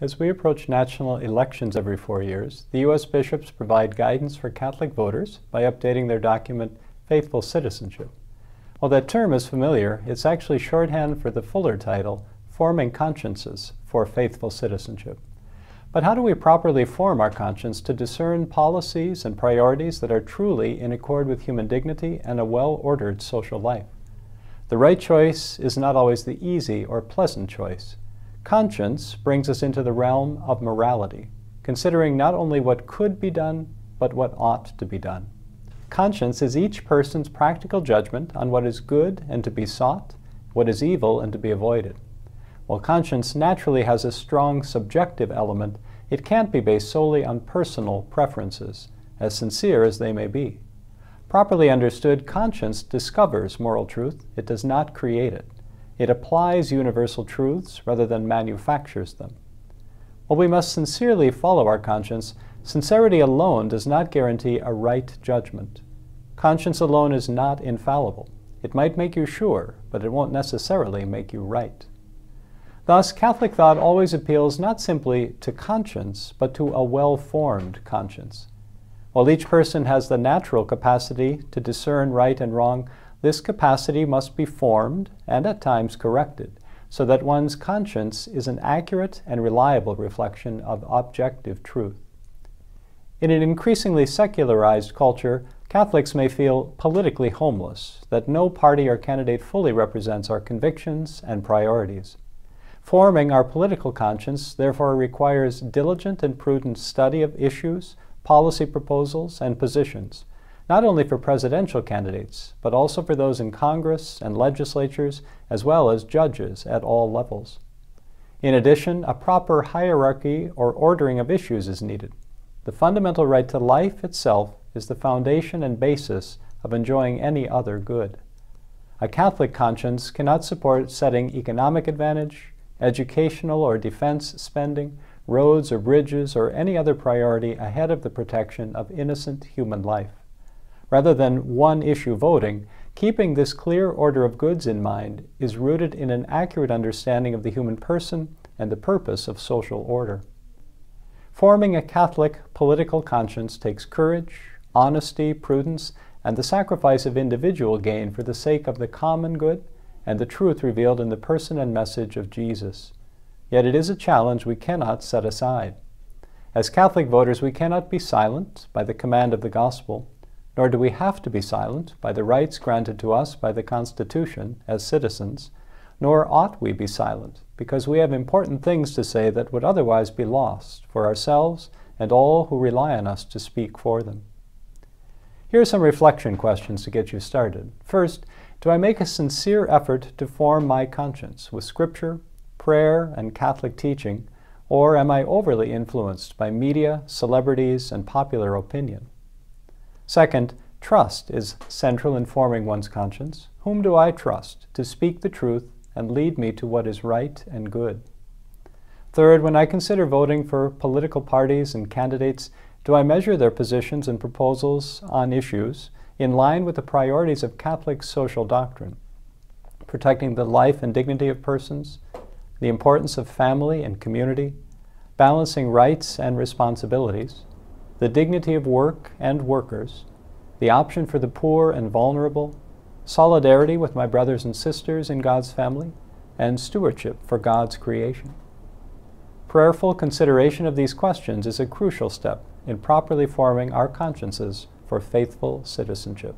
As we approach national elections every 4 years, the U.S. bishops provide guidance for Catholic voters by updating their document, Faithful Citizenship. While that term is familiar, it's actually shorthand for the fuller title, Forming Consciences for Faithful Citizenship. But how do we properly form our conscience to discern policies and priorities that are truly in accord with human dignity and a well-ordered social life? The right choice is not always the easy or pleasant choice. Conscience brings us into the realm of morality, considering not only what could be done, but what ought to be done. Conscience is each person's practical judgment on what is good and to be sought, what is evil and to be avoided. While conscience naturally has a strong subjective element, it can't be based solely on personal preferences, as sincere as they may be. Properly understood, conscience discovers moral truth. It does not create it. It applies universal truths rather than manufactures them. While we must sincerely follow our conscience, sincerity alone does not guarantee a right judgment. Conscience alone is not infallible. It might make you sure, but it won't necessarily make you right. Thus, Catholic thought always appeals not simply to conscience, but to a well-formed conscience. While each person has the natural capacity to discern right and wrong, this capacity must be formed and at times corrected, so that one's conscience is an accurate and reliable reflection of objective truth. In an increasingly secularized culture, Catholics may feel politically homeless, that no party or candidate fully represents our convictions and priorities. Forming our political conscience, therefore, requires diligent and prudent study of issues, policy proposals, and positions, not only for presidential candidates, but also for those in Congress and legislatures, as well as judges at all levels. In addition, a proper hierarchy or ordering of issues is needed. The fundamental right to life itself is the foundation and basis of enjoying any other good. A Catholic conscience cannot support setting economic advantage, educational or defense spending, roads or bridges, or any other priority ahead of the protection of innocent human life. Rather than one-issue voting, keeping this clear order of goods in mind is rooted in an accurate understanding of the human person and the purpose of social order. Forming a Catholic political conscience takes courage, honesty, prudence, and the sacrifice of individual gain for the sake of the common good and the truth revealed in the person and message of Jesus. Yet it is a challenge we cannot set aside. As Catholic voters, we cannot be silent by the command of the gospel, nor do we have to be silent by the rights granted to us by the Constitution as citizens, nor ought we be silent, because we have important things to say that would otherwise be lost for ourselves and all who rely on us to speak for them. Here are some reflection questions to get you started. First, do I make a sincere effort to form my conscience with Scripture, prayer, and Catholic teaching, or am I overly influenced by media, celebrities, and popular opinion? Second, trust is central in forming one's conscience. Whom do I trust to speak the truth and lead me to what is right and good? Third, when I consider voting for political parties and candidates, do I measure their positions and proposals on issues in line with the priorities of Catholic social doctrine, protecting the life and dignity of persons, the importance of family and community, balancing rights and responsibilities, the dignity of work and workers, the option for the poor and vulnerable, solidarity with my brothers and sisters in God's family, and stewardship for God's creation? Prayerful consideration of these questions is a crucial step in properly forming our consciences for faithful citizenship.